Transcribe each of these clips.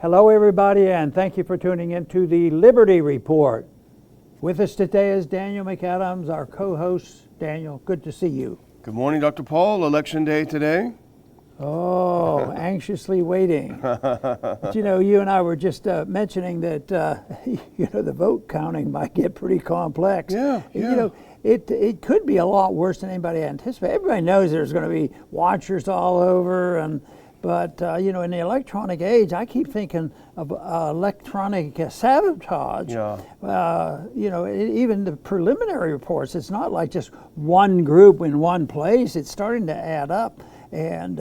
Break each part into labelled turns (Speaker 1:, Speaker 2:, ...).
Speaker 1: Hello, everybody, and thank you for tuning in to the Liberty Report. With us today is Daniel McAdams, our co-host. Daniel, good to see you.
Speaker 2: Good morning, Dr. Paul. Election day today.
Speaker 1: Oh, anxiously waiting. But you and I were just mentioning that the vote counting might get pretty complex.
Speaker 2: Yeah.
Speaker 1: It could be a lot worse than anybody anticipated. Everybody knows there's going to be watchers all over, but in the electronic age, I keep thinking of electronic sabotage.
Speaker 2: Yeah.
Speaker 1: Even the preliminary reports, it's not like just one group in one place. It's starting to add up. And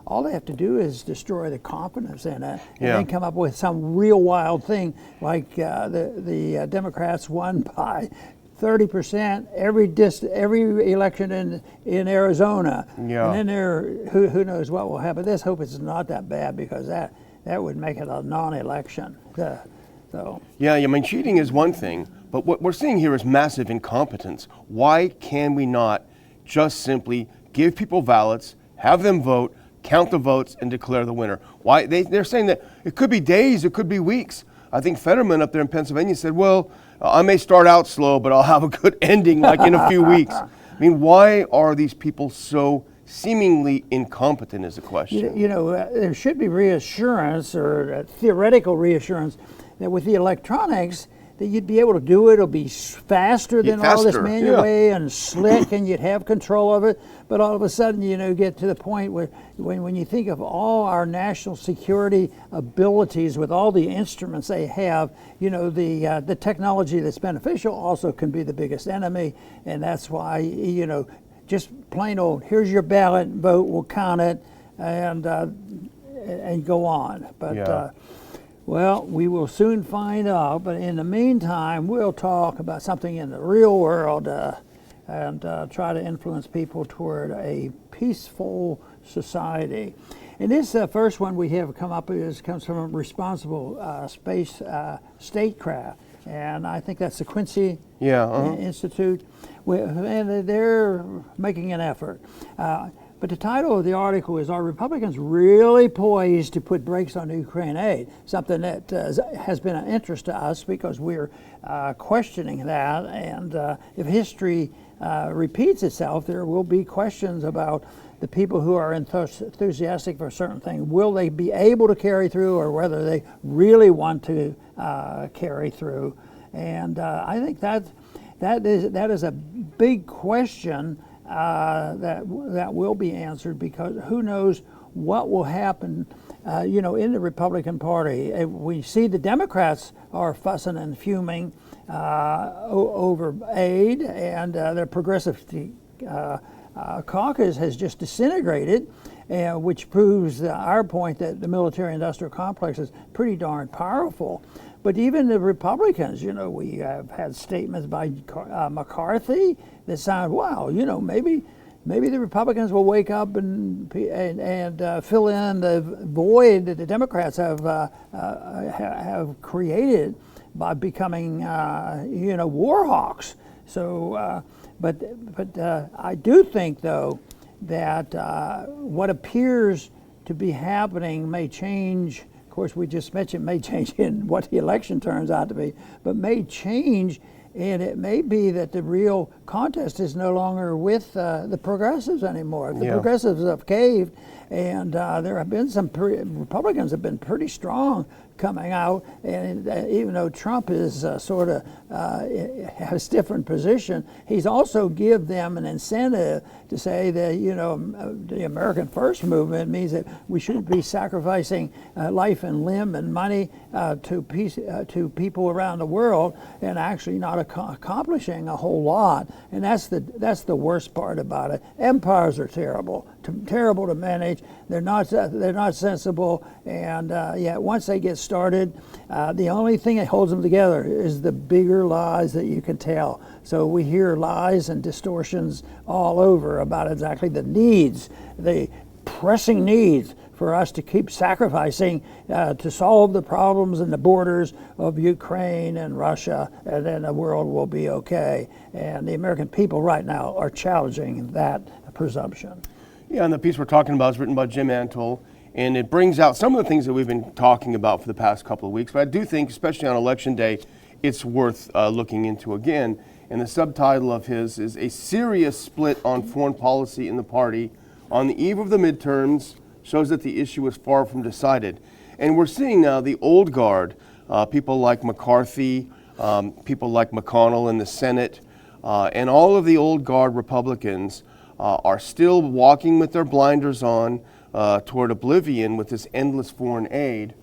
Speaker 1: all they have to do is destroy the confidence in it, and then come up with some real wild thing, like the Democrats won by 30% every election in Arizona.
Speaker 2: Yeah.
Speaker 1: And then who knows what will happen. Let's hope it's not that bad, because that would make it a non-election.
Speaker 2: Yeah, I mean, cheating is one thing, but what we're seeing here is massive incompetence. Why can we not just simply give people ballots, have them vote, count the votes, and declare the winner? Why they're saying that it could be days, it could be weeks. I think Fetterman up there in Pennsylvania said, well, I may start out slow, but I'll have a good ending like in a few weeks. I mean, why are these people so seemingly incompetent is the question.
Speaker 1: There should be reassurance, or theoretical reassurance, that with the electronics, that you'd be able to do it. It'll be faster than all this manual way, and slick, and you'd have control of it. But all of a sudden, get to the point where when you think of all our national security abilities with all the instruments they have, the technology that's beneficial also can be the biggest enemy. And that's why, just plain old, here's your ballot, vote, we'll count it, and go on. But well, we will soon find out, but in the meantime, we'll talk about something in the real world and try to influence people toward a peaceful society. And this first one we have come up with comes from Responsible Space Statecraft, and I think that's the Quincy Institute, and they're making an effort. But the title of the article is, "Are Republicans really poised to put brakes on Ukraine aid?" Something that has been an interest to us, because we're questioning that. And if history repeats itself, there will be questions about the people who are enthusiastic for a certain thing. Will they be able to carry through, or whether they really want to carry through? And I think that is a big question. That will be answered, because who knows what will happen, in the Republican Party. We see the Democrats are fussing and fuming over aid, and their progressive caucus has just disintegrated, which proves our point that the military-industrial complex is pretty darn powerful. But even the Republicans, we have had statements by McCarthy that sound, wow, maybe the Republicans will wake up and fill in the void that the Democrats have created by becoming, war hawks. So, but I do think, though, that what appears to be happening may change. Of course, we just mentioned may change in what the election turns out to be, but may change, and it may be that the real contest is no longer with the progressives anymore. The progressives have caved, and there have been some Republicans have been pretty strong coming out, and even though Trump is sort of has a different position, he's also give them an incentive to say that the American First movement means that we shouldn't be sacrificing life and limb and money to people around the world, and actually not accomplishing a whole lot. And that's the worst part about it. Empires are terrible to manage. They're not sensible, and once they get started, the only thing that holds them together is the bigger lies that you can tell. So we hear lies and distortions all over about exactly the pressing needs for us to keep sacrificing to solve the problems in the borders of Ukraine and Russia, and then the world will be okay. And the American people right now are challenging that presumption.
Speaker 2: Yeah, and the piece we're talking about is written by Jim Antle, And it brings out some of the things that we've been talking about for the past couple of weeks. But I do think, especially on Election Day, it's worth looking into again. And the subtitle of his is "A Serious Split on Foreign Policy in the Party on the Eve of the Midterms Shows that the Issue is Far from Decided." And we're seeing now the old guard, people like McCarthy, people like McConnell in the Senate, and all of the old guard Republicans are still walking with their blinders on toward oblivion with this endless foreign aid.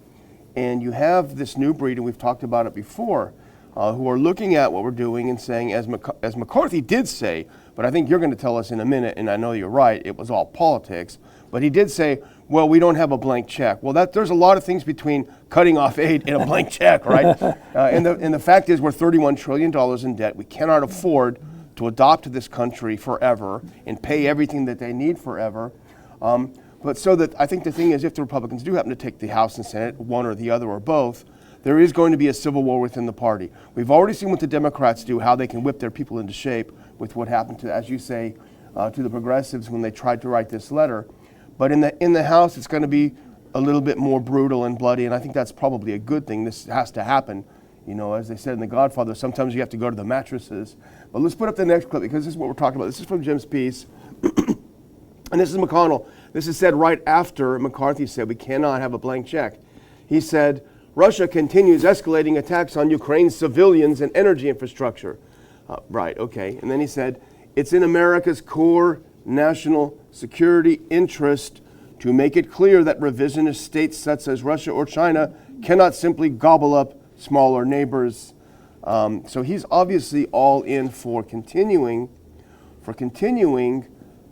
Speaker 2: And you have this new breed, and we've talked about it before, who are looking at what we're doing and saying, as McCarthy did say, but I think you're going to tell us in a minute, and I know you're right, it was all politics, but he did say, well, we don't have a blank check. Well, there's a lot of things between cutting off aid and a blank check, right? And the fact is we're $31 trillion in debt. We cannot afford to adopt this country forever and pay everything that they need forever. But so that I think the thing is, if the Republicans do happen to take the House and Senate, one or the other or both, there is going to be a civil war within the party. We've already seen what the Democrats do, how they can whip their people into shape with what happened to, as you say, to the progressives when they tried to write this letter. But in the House, it's going to be a little bit more brutal and bloody, and I think that's probably a good thing. This has to happen. You know, as they said in The Godfather, sometimes you have to go to the mattresses. But let's put up the next clip, because this is what we're talking about. This is from Jim's piece. And this is McConnell. This is said right after McCarthy said we cannot have a blank check. He said, Russia continues escalating attacks on Ukraine's civilians and energy infrastructure. Right, okay. And then he said, it's in America's core national security interest to make it clear that revisionist states such as Russia or China cannot simply gobble up smaller neighbors. So he's obviously all in for continuing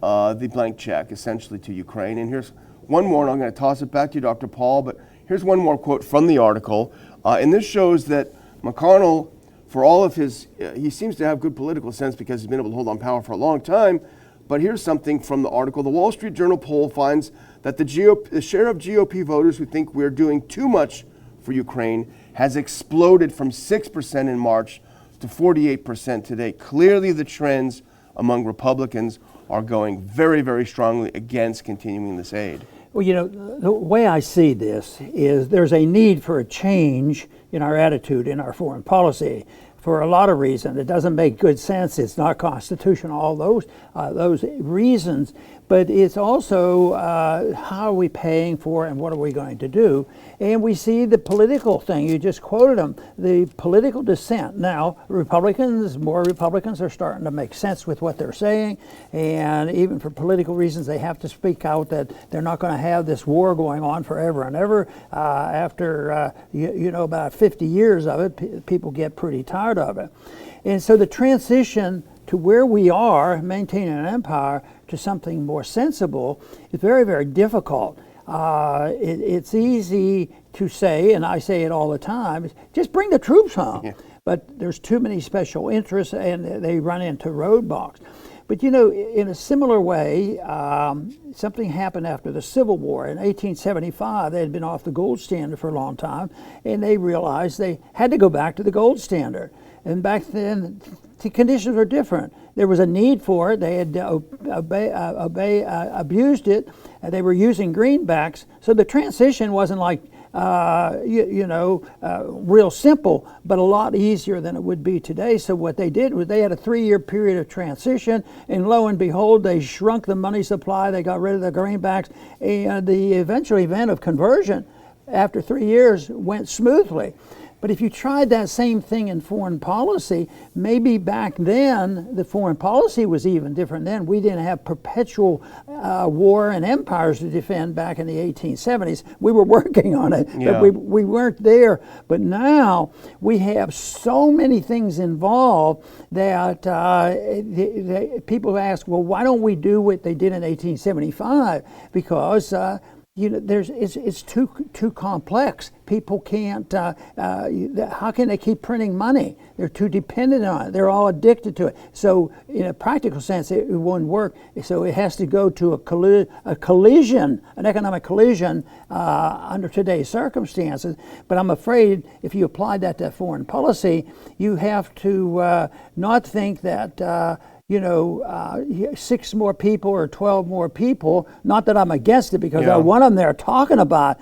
Speaker 2: the blank check, essentially, to Ukraine. And here's one more, and I'm going to toss it back to you, Dr. Paul, but here's one more quote from the article. And this shows that McConnell, for all of his, he seems to have good political sense because he's been able to hold on power for a long time. But here's something from the article. The Wall Street Journal poll finds that the share of GOP voters who think we're doing too much for Ukraine has exploded from 6% in March to 48% today. Clearly, the trends among Republicans are going very, very strongly against continuing this aid.
Speaker 1: Well, you know, the way I see this is there's a need for a change in our attitude in our foreign policy for a lot of reasons. It doesn't make good sense. It's not constitutional, all those reasons. But it's also how are we paying for it and what are we going to do? And we see the political thing. You just quoted them, the political dissent. Now, more Republicans are starting to make sense with what they're saying. And even for political reasons, they have to speak out that they're not going to have this war going on forever and ever. After, about 50 years of it, people get pretty tired of it. And so the transition to where we are, maintaining an empire, to something more sensible is very, very difficult. It's easy to say, and I say it all the time, just bring the troops home. Yeah. But there's too many special interests and they run into roadblocks. But you know, in a similar way, something happened after the Civil War. In 1875, they had been off the gold standard for a long time, and they realized they had to go back to the gold standard. And back then, the conditions were different. There was a need for it. They had abused it. They were using greenbacks. So the transition wasn't like, real simple, but a lot easier than it would be today. So what they did was they had a 3-year period of transition, and lo and behold, they shrunk the money supply. They got rid of the greenbacks, and the eventual event of conversion after 3 years went smoothly. But if you tried that same thing in foreign policy, maybe back then the foreign policy was even different then. We didn't have perpetual war and empires to defend back in the 1870s. We were working on it, but we weren't there. But now we have so many things involved that people ask, well, why don't we do what they did in 1875? Because it's too complex. People can't. How can they keep printing money? They're too dependent on it. They're all addicted to it. So, in a practical sense, it won't work. So it has to go to a collision, an economic collision under today's circumstances. But I'm afraid if you apply that to foreign policy, you have to not think that. 6 more people or 12 more people. Not that I'm against it, because I want them there talking about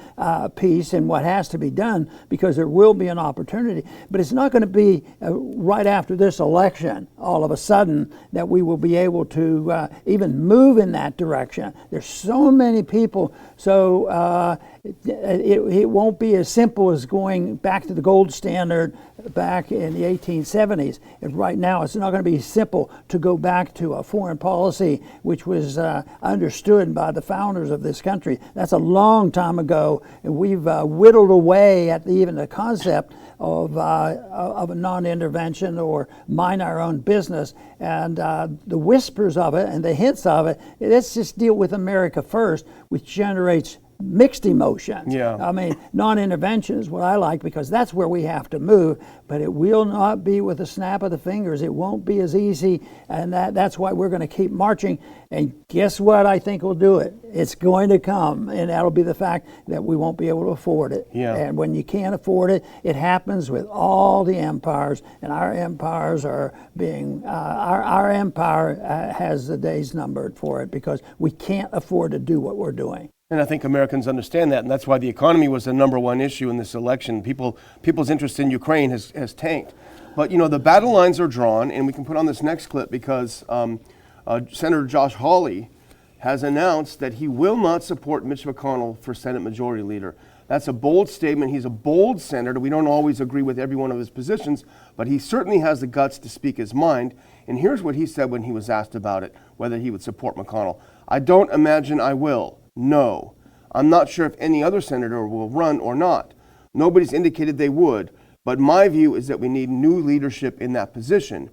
Speaker 1: peace and what has to be done, because there will be an opportunity. But it's not going to be right after this election, all of a sudden, that we will be able to even move in that direction. There's so many people, so it won't be as simple as going back to the gold standard back in the 1870s. And right now, it's not going to be simple to go back to a foreign policy which was understood by the founders of this country. That's a long time ago, and we've whittled away at even the concept of a non-intervention or mind our own business. And the whispers of it and the hints of it, let's just deal with America first, which generates mixed emotions. I mean, non-intervention is what I like, because that's where we have to move, but it will not be with a snap of the fingers. It won't be as easy, and that's why we're going to keep marching. And guess what? I think will do it. It's going to come, and that'll be the fact that we won't be able to afford it. And when you can't afford it, it happens with all the empires, and our empires are being, our empire has the days numbered for it, because we can't afford to do what we're doing.
Speaker 2: And I think Americans understand that, and that's why the economy was the number one issue in this election. People's interest in Ukraine has tanked. But, the battle lines are drawn, and we can put on this next clip, because Senator Josh Hawley has announced that he will not support Mitch McConnell for Senate Majority Leader. That's a bold statement. He's a bold senator. We don't always agree with every one of his positions, but he certainly has the guts to speak his mind. And here's what he said when he was asked about it, whether he would support McConnell. "I don't imagine I will. No. I'm not sure if any other senator will run or not. Nobody's indicated they would, but my view is that we need new leadership in that position."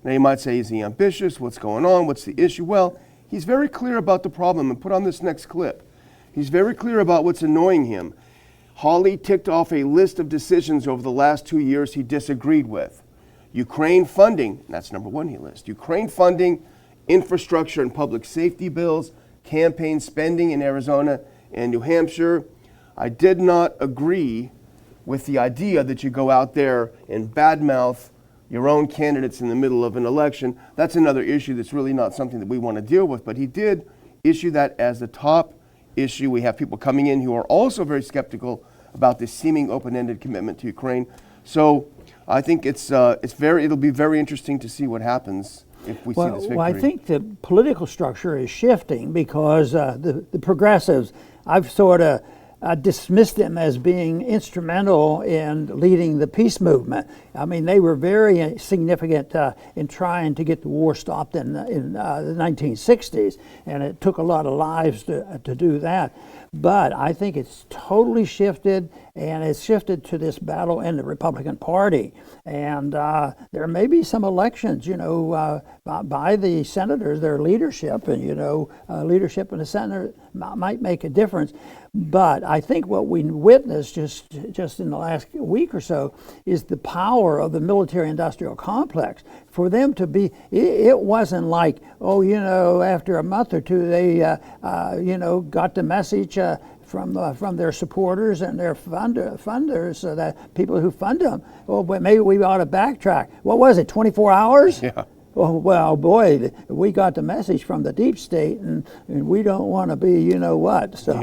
Speaker 2: Now you might say, is he ambitious? What's going on? What's the issue? Well, he's very clear about the problem, and put on this next clip. He's very clear about what's annoying him. Hawley ticked off a list of decisions over the last 2 years he disagreed with. Ukraine funding, that's number one he lists. Ukraine funding, infrastructure and public safety bills, campaign spending in Arizona and New Hampshire. I did not agree with the idea that you go out there and badmouth your own candidates in the middle of an election. That's another issue that's really not something that we want to deal with, but he did issue that as the top issue. We have people coming in who are also very skeptical about this seeming open-ended commitment to Ukraine. So I think it'll be very interesting to see what happens if we see this victory.
Speaker 1: Well, I think the political structure is shifting, because the progressives, I've sort of dismissed them as being instrumental in leading the peace movement. I mean, they were very significant in trying to get the war stopped in the 1960s, and it took a lot of lives to do that. But I think it's totally shifted, and it's shifted to this battle in the Republican Party. And there may be some elections, by the senators, their leadership, and, leadership in the Senate might make a difference. But I think what we witnessed just in the last week or so is the power of the military-industrial complex. For them to be, it wasn't like, after a month or two, they, got the message from their supporters and their funders, so that people who fund them, but maybe we ought to backtrack. What was it, 24 hours?
Speaker 2: Yeah.
Speaker 1: Well, boy, we got the message from the deep state, and we don't want to be, what. So,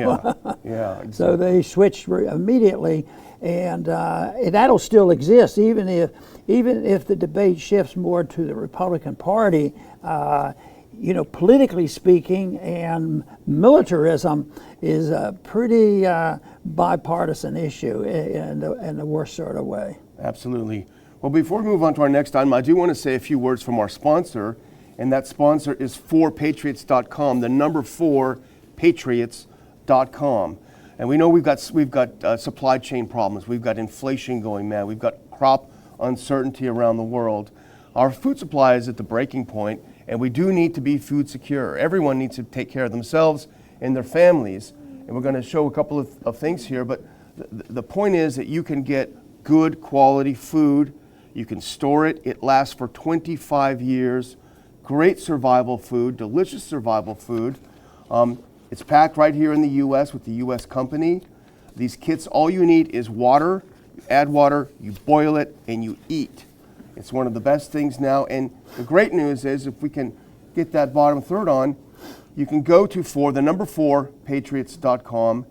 Speaker 2: exactly.
Speaker 1: So they switched immediately, and that'll still exist, even if the debate shifts more to the Republican Party. Politically speaking, and militarism is a pretty bipartisan issue in the worst sort of way.
Speaker 2: Absolutely. Well, before we move on to our next item, I do want to say a few words from our sponsor, and that sponsor is 4patriots.com, the number 4patriots.com. And we know we've got supply chain problems. We've got inflation going mad. We've got crop uncertainty around the world. Our food supply is at the breaking point, and we do need to be food secure. Everyone needs to take care of themselves and their families. And we're going to show a couple of things here, but the point is that you can get good quality food. You can store it. It lasts for 25 years. Great survival food, delicious survival food. It's packed right here in the U.S. with the U.S. company. These kits, all you need is water. You add water, you boil it, and you eat. It's one of the best things now. And the great news is, if we can get that bottom third on, you can go to patriots.com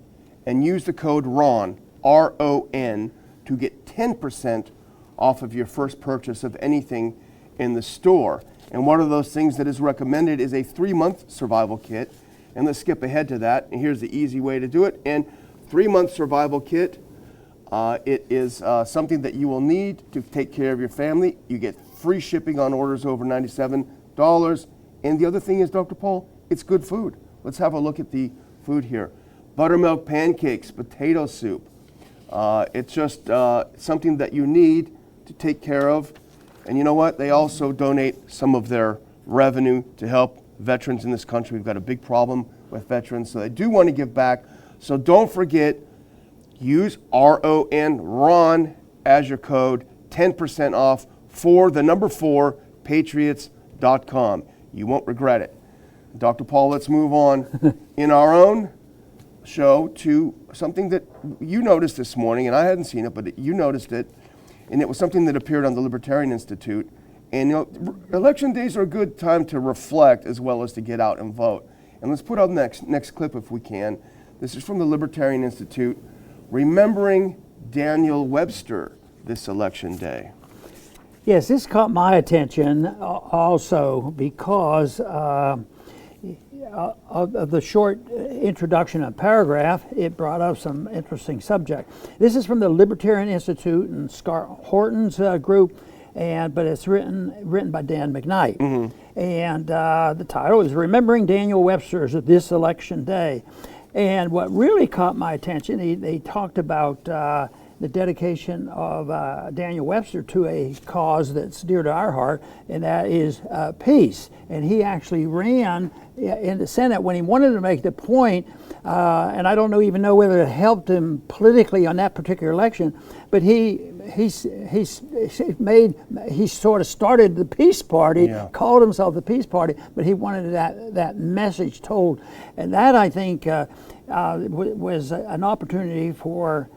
Speaker 2: and use the code RON, R-O-N, to get 10% off of your first purchase of anything in the store. And one of those things that is recommended is a 3-month survival kit. And let's skip ahead to that. And here's the easy way to do it. And 3-month survival kit, it is something that you will need to take care of your family. You get free shipping on orders over $97. And the other thing is, Dr. Paul, it's good food. Let's have a look at the food here. Buttermilk pancakes, potato soup. It's just something that you need to take care of. And you know what? They also donate some of their revenue to help veterans in this country. We've got a big problem with veterans, so they do want to give back. So don't forget, use RON, RON, as your code, 10% off for the number 4, patriots.com. You won't regret it. Dr. Paul, let's move on in our own show to something that you noticed this morning, and I hadn't seen it, but you noticed it, and it was something that appeared on the Libertarian Institute. And you know, election days are a good time to reflect as well as to get out and vote. And let's put up next clip if we can. This is from the Libertarian Institute, remembering Daniel Webster this election day.
Speaker 1: Yes, this caught my attention also because of the short introduction and paragraph. It brought up some interesting subject. This is from the Libertarian Institute and Scott Horton's group, but it's written by Dan McKnight. Mm-hmm. And the title is Remembering Daniel Webster's This Election Day. And what really caught my attention, they talked about the dedication of Daniel Webster to a cause that's dear to our heart, and that is peace. And he actually ran in the Senate when he wanted to make the point, and I don't even know whether it helped him politically on that particular election, but he sort of started the Peace Party, called himself the Peace Party, but he wanted that message told. And that, I think, was an opportunity for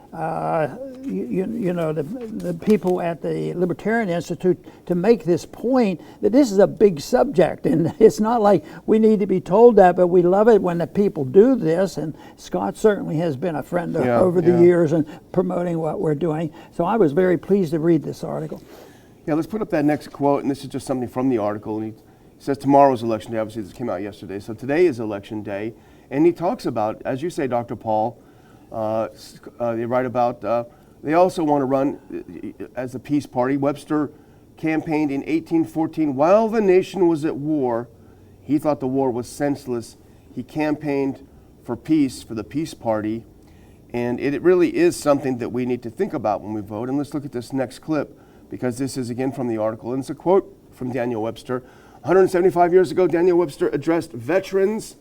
Speaker 1: the people at the Libertarian Institute to make this point that this is a big subject, and it's not like we need to be told that, but we love it when the people do this, and Scott certainly has been a friend over the years and promoting what we're doing. So I was very pleased to read this article.
Speaker 2: Yeah, let's put up that next quote, and this is just something from the article. And he says tomorrow's election day. Obviously, this came out yesterday, so today is election day. And he talks about, as you say, Dr. Paul, they write about, they also want to run as a peace party. Webster campaigned in 1814 while the nation was at war. He thought the war was senseless. He campaigned for peace, for the Peace Party. And it really is something that we need to think about when we vote. And let's look at this next clip, because this is again from the article. And it's a quote from Daniel Webster. 175 years ago, Daniel Webster addressed veterans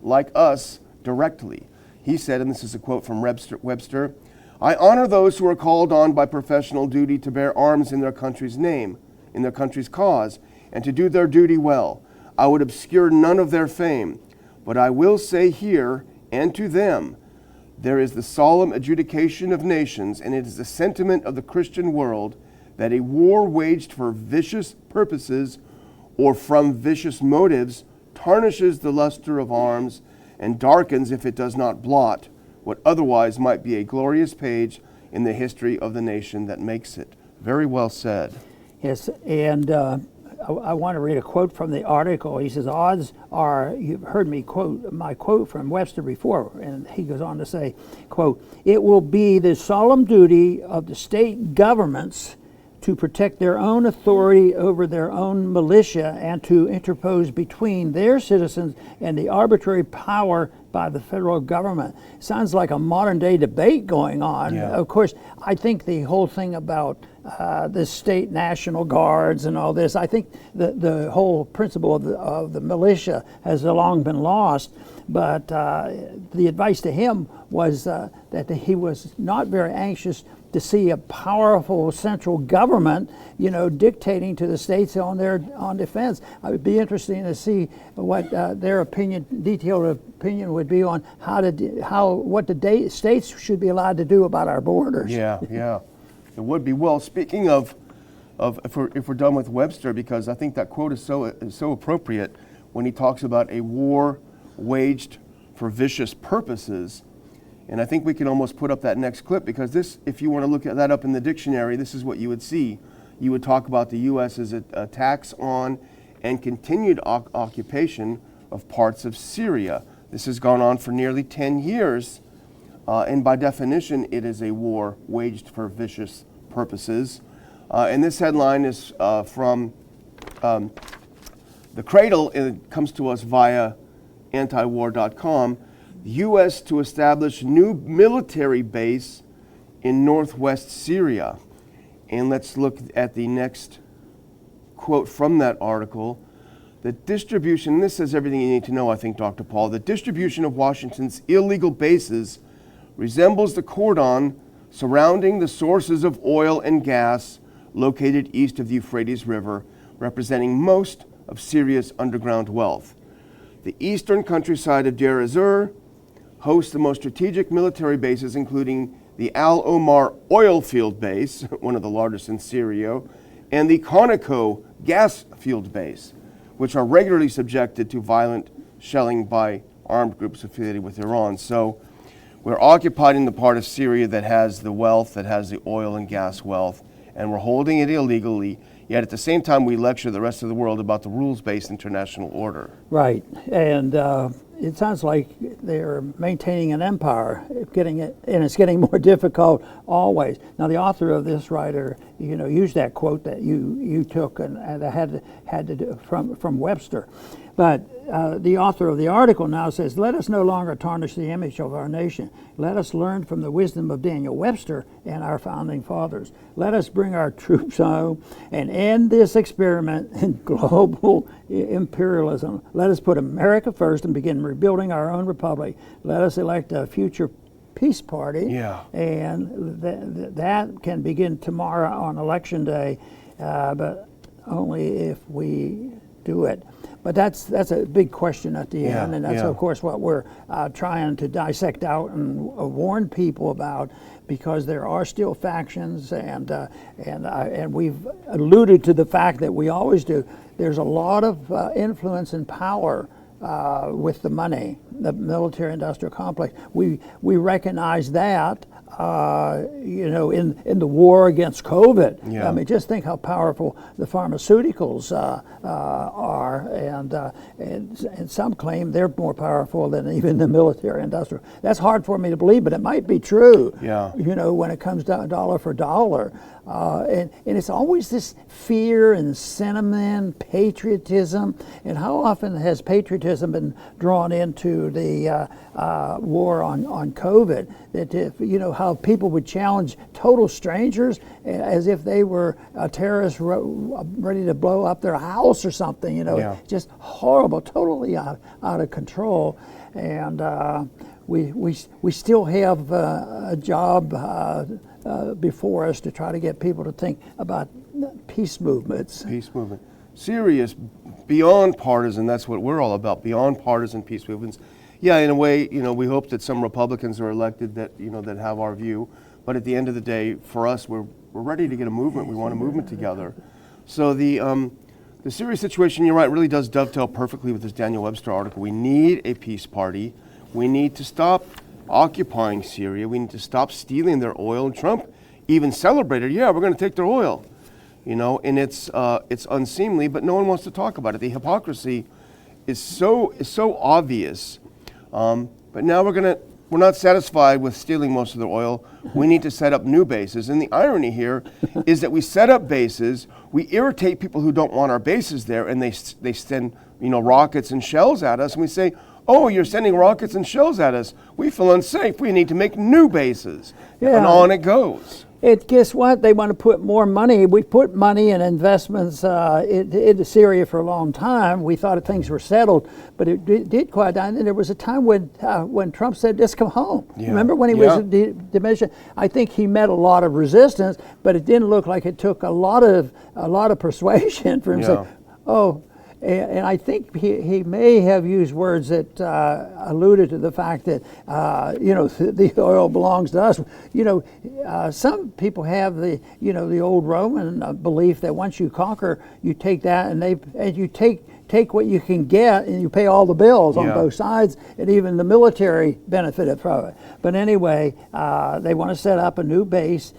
Speaker 2: like us directly. He said, and this is a quote from Webster, "I honor those who are called on by professional duty to bear arms in their country's name, in their country's cause, and to do their duty well. I would obscure none of their fame, but I will say here and to them, there is the solemn adjudication of nations, and it is the sentiment of the Christian world that a war waged for vicious purposes or from vicious motives tarnishes the luster of arms and darkens, if it does not blot, what otherwise might be a glorious page in the history of the nation that makes it." Very well said.
Speaker 1: Yes, and I want to read a quote from the article. He says, "Odds are," you've heard me quote my quote from Webster before, and he goes on to say, quote, "It will be the solemn duty of the state governments to protect their own authority over their own militia and to interpose between their citizens and the arbitrary power by the federal government." Sounds like a modern day debate going on.
Speaker 2: Yeah.
Speaker 1: Of course, I think the whole thing about the state national guards and all this, I think the whole principle of the militia has long been lost. But the advice to him was that he was not very anxious to see a powerful central government, dictating to the states on defense. It would be interesting to see what their detailed opinion would be on what the states should be allowed to do about our borders.
Speaker 2: Yeah, it would be. Well, speaking of of if we're done with Webster, because I think that quote is so appropriate when he talks about a war waged for vicious purposes. And I think we can almost put up that next clip, because this, if you want to look at that up in the dictionary, this is what you would see. You would talk about the U.S. as attacks on and continued occupation of parts of Syria. This has gone on for nearly 10 years, and by definition, it is a war waged for vicious purposes. And this headline is from The Cradle, and it comes to us via antiwar.com. U.S. to establish new military base in northwest Syria. And let's look at the next quote from that article. The distribution, this says everything you need to know, I think, Dr. Paul. The distribution of Washington's illegal bases resembles the cordon surrounding the sources of oil and gas located east of the Euphrates River, representing most of Syria's underground wealth. The eastern countryside of Deir ez-Zor hosts the most strategic military bases, including the Al Omar oil field base, one of the largest in Syria, and the Conoco gas field base, which are regularly subjected to violent shelling by armed groups affiliated with Iran. So we're occupying the part of Syria that has the wealth, that has the oil and gas wealth, and we're holding it illegally. Yet at the same time, we lecture the rest of the world about the rules-based international order.
Speaker 1: Right, and it sounds like they're maintaining an empire, and it's getting more difficult always. Now, the author of this writer, used that quote that you took and had to do from Webster. But the author of the article now says, let us no longer tarnish the image of our nation. Let us learn from the wisdom of Daniel Webster and our founding fathers. Let us bring our troops home and end this experiment in global imperialism. Let us put America first and begin rebuilding our own republic. Let us elect a future peace party, and that can begin tomorrow on election day, but only if we do it. But that's a big question at the end, and that's of course what we're trying to dissect out and warn people about, because there are still factions, and we've alluded to the fact that we always do. There's a lot of influence and power with the money, the military-industrial complex. We recognize that. In the war against COVID. I mean, just think how powerful the pharmaceuticals are, and some claim they're more powerful than even the military-industrial. That's hard for me to believe, but it might be true. When it comes down dollar for dollar. And it's always this fear and sentiment, patriotism, and how often has patriotism been drawn into the war on COVID? That how people would challenge total strangers as if they were a terrorist ready to blow up their house or something. Just horrible, totally out of control, and we still have a job before us to try to get people to think about peace movements. Peace movement.
Speaker 2: Syria is beyond partisan. That's what we're all about, beyond partisan peace movements. Yeah, in a way, we hope that some Republicans are elected that, that have our view. But at the end of the day, for us, we're ready to get a movement. We want a movement together. So the Syria situation, you're right, really does dovetail perfectly with this Daniel Webster article. We need a peace party. We need to stop occupying Syria. We need to stop stealing their oil. And Trump even celebrated, we're going to take their oil. And it's unseemly, but no one wants to talk about it. The hypocrisy is so obvious. But now we're not satisfied with stealing most of their oil. We need to set up new bases. And the irony here is that we set up bases, we irritate people who don't want our bases there, and they send rockets and shells at us, and we say, oh, you're sending rockets and shells at us. We feel unsafe. We need to make new bases. And on it goes.
Speaker 1: Guess what? They want to put more money. We put money and investments into Syria for a long time. We thought things were settled, but it did quiet down. And there was a time when Trump said, "Just come home." Remember when he was diminishing? I think he met a lot of resistance, but it didn't look like it took a lot of persuasion for him to say, "Oh." And I think he may have used words that alluded to the fact that, the oil belongs to us. Some people have the old Roman belief that once you conquer, you take that and you take what you can get and you pay all the bills on both sides, and even the military benefited from it. But anyway, they want to set up a new base.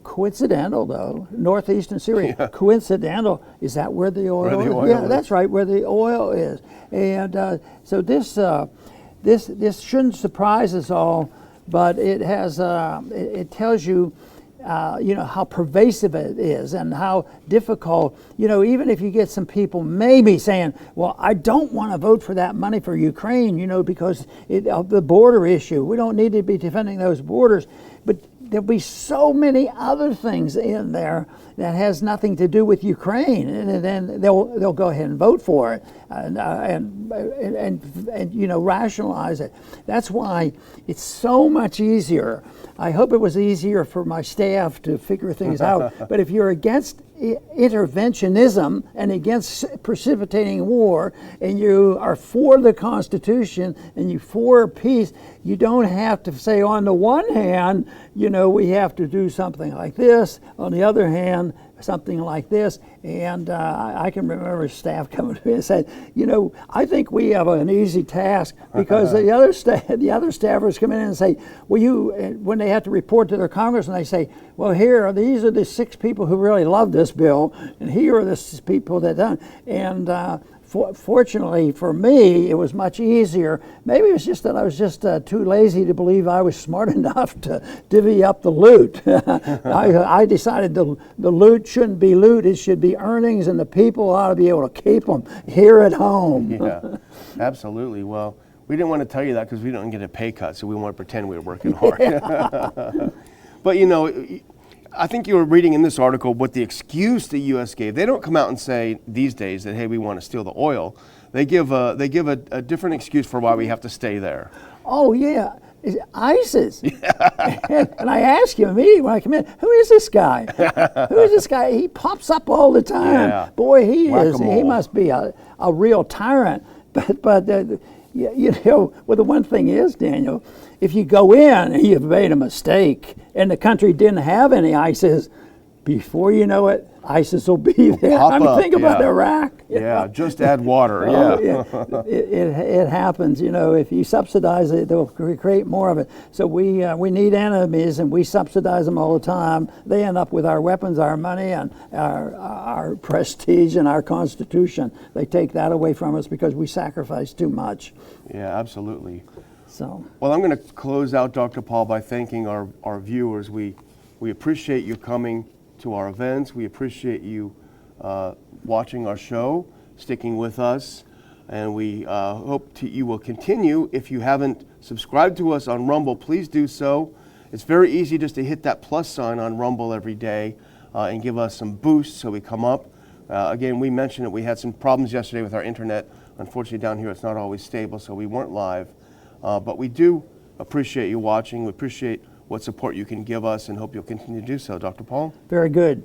Speaker 1: Coincidental, though, northeastern Syria. Yeah. Coincidental, is that where the oil is? Yeah, that's right, where the oil is. And so this shouldn't surprise us all, but it has it tells you how pervasive it is and how difficult, even if you get some people maybe saying, well, I don't want to vote for that money for Ukraine, because of the border issue. We don't need to be defending those borders. But there'll be so many other things in there that has nothing to do with Ukraine, and then they'll go ahead and vote for it and rationalize it. That's why it's so much easier. I hope it was easier for my staff to figure things out. But if you're against interventionism and against precipitating war, and you are for the Constitution and you for peace, you don't have to say, on the one hand, we have to do something like this. On the other hand, something like this. And I can remember staff coming to me and saying, I think we have an easy task, because the other staffers come in and say, when they have to report to their Congress, and they say, well, these are the 6 people who really love this bill, and here are the people that don't. And fortunately for me, it was much easier. Maybe it was just that I was just too lazy to believe I was smart enough to divvy up the loot. I decided the loot shouldn't be loot, it should be earnings, and the people ought to be able to keep them here at home.
Speaker 2: Yeah, absolutely. Well, we didn't want to tell you that because we don't get a pay cut, so we want to pretend we were working hard. Yeah. But I think you were reading in this article what the excuse the U.S. gave. They don't come out and say these days that, hey, we want to steal the oil. They give a different excuse for why we have to stay there.
Speaker 1: Oh, yeah. It's ISIS. Yeah. And I ask you immediately when I come in, who is this guy? Who is this guy? He pops up all the time. Yeah. Boy, he must be a real tyrant. But well, the one thing is, Daniel, if you go in and you've made a mistake and the country didn't have any ISIS, before you know it, ISIS will be there. Think about Iraq.
Speaker 2: Yeah, just add water.
Speaker 1: It happens. If you subsidize it, they'll create more of it. So we need enemies, and we subsidize them all the time. They end up with our weapons, our money, and our prestige and our Constitution. They take that away from us because we sacrifice too much.
Speaker 2: Yeah, absolutely.
Speaker 1: So.
Speaker 2: Well, I'm going to close out, Dr. Paul, by thanking our viewers. We appreciate you coming to our events. We appreciate you watching our show, sticking with us, and we hope you will continue. If you haven't subscribed to us on Rumble, please do so. It's very easy just to hit that plus sign on Rumble every day and give us some boosts so we come up. Again, we mentioned that we had some problems yesterday with our internet. Unfortunately, down here it's not always stable, so we weren't live. But we do appreciate you watching. We appreciate what support you can give us, and hope you'll continue to do so. Dr. Paul?
Speaker 1: Very good.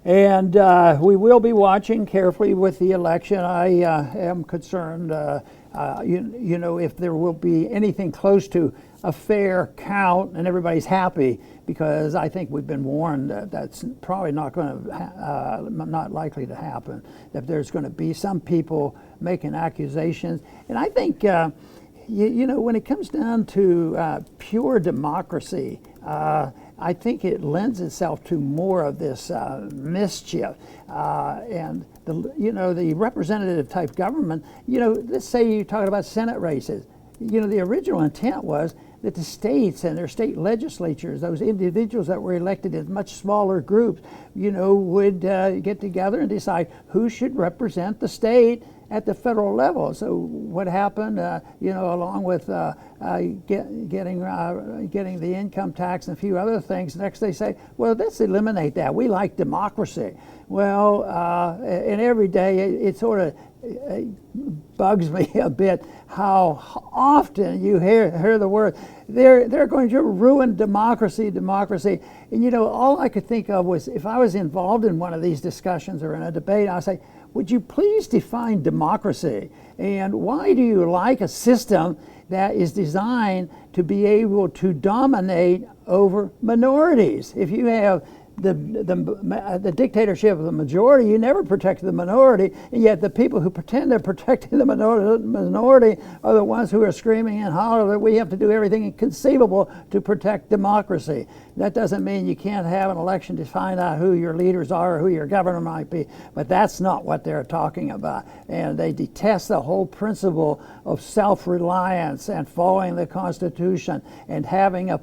Speaker 1: And we will be watching carefully with the election. I am concerned, if there will be anything close to a fair count and everybody's happy, because I think we've been warned that that's probably not likely to happen, that there's going to be some people making accusations. And I think when it comes down to pure democracy, I think it lends itself to more of this mischief, and the representative type government. Let's say you're talking about Senate races. The original intent was that the states and their state legislatures, those individuals that were elected in much smaller groups, would get together and decide who should represent the state at the federal level. So what happened, along with getting the income tax and a few other things, next they say, well, let's eliminate that. We like democracy. Well, and every day it sort of bugs me a bit how often you hear the word, they're going to ruin democracy. And you know, all I could think of was if I was involved in one of these discussions or in a debate, I'd say, would you please define democracy? And why do you like a system that is designed to be able to dominate over minorities? If you have the dictatorship of the majority, you never protect the minority, and yet the people who pretend they're protecting the minority are the ones who are screaming and hollering that we have to do everything conceivable to protect democracy. That doesn't mean you can't have an election to find out who your leaders are or who your governor might be, but that's not what they're talking about. And they detest the whole principle of self-reliance and following the Constitution and having a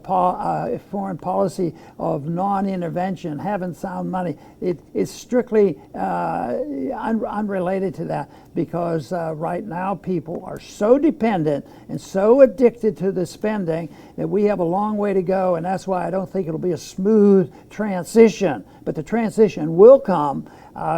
Speaker 1: foreign policy of non-intervention, having sound money. It's strictly unrelated to that, because right now people are so dependent and so addicted to the spending that we have a long way to go, and that's why I don't think it'll be a smooth transition. But the transition will come,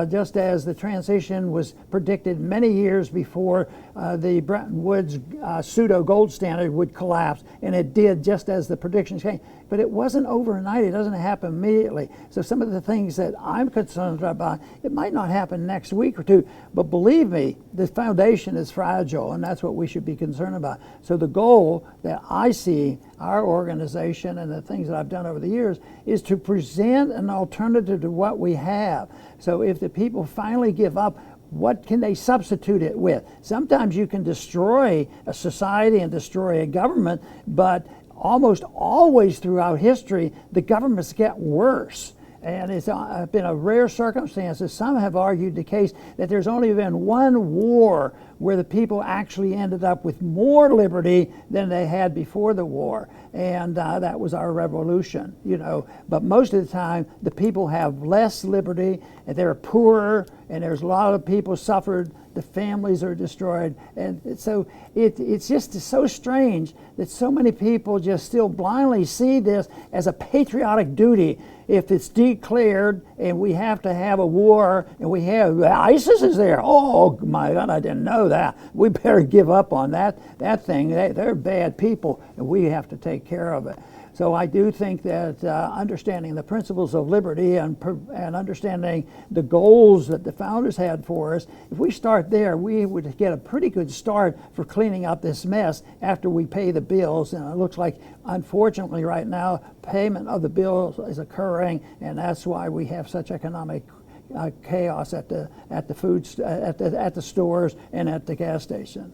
Speaker 1: just as the transition was predicted many years before the Bretton Woods pseudo-gold standard would collapse, and it did just as the predictions came. But it wasn't overnight. It doesn't happen immediately. So some of the things that I'm concerned about, it might not happen next week or two, but believe me, the foundation is fragile, and that's what we should be concerned about. So the goal that I see our organization and the things that I've done over the years is to present an alternative to what we have. So if the people finally give up, what can they substitute it with? Sometimes you can destroy a society and destroy a government, but almost always throughout history, the governments get worse. And it's been a rare circumstance. Some have argued the case that there's only been one war where the people actually ended up with more liberty than they had before the war, and that was our revolution, you know. But most of the time, the people have less liberty, and they're poorer, and there's a lot of people suffered. The families are destroyed, and so it's just so strange that so many people just still blindly see this as a patriotic duty. If it's declared and we have to have a war and we have ISIS is there, oh my God, I didn't know that. We better give up on that thing. They're bad people, and we have to take care of it. So I do think that understanding the principles of liberty and understanding the goals that the founders had for us, if we start there, we would get a pretty good start for cleaning up this mess after we pay the bills. And it looks like, unfortunately, right now, payment of the bills is occurring, and that's why we have such economic chaos at the stores and at the gas station.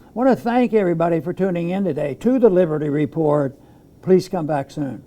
Speaker 1: I want to thank everybody for tuning in today to the Liberty Report. Please come back soon.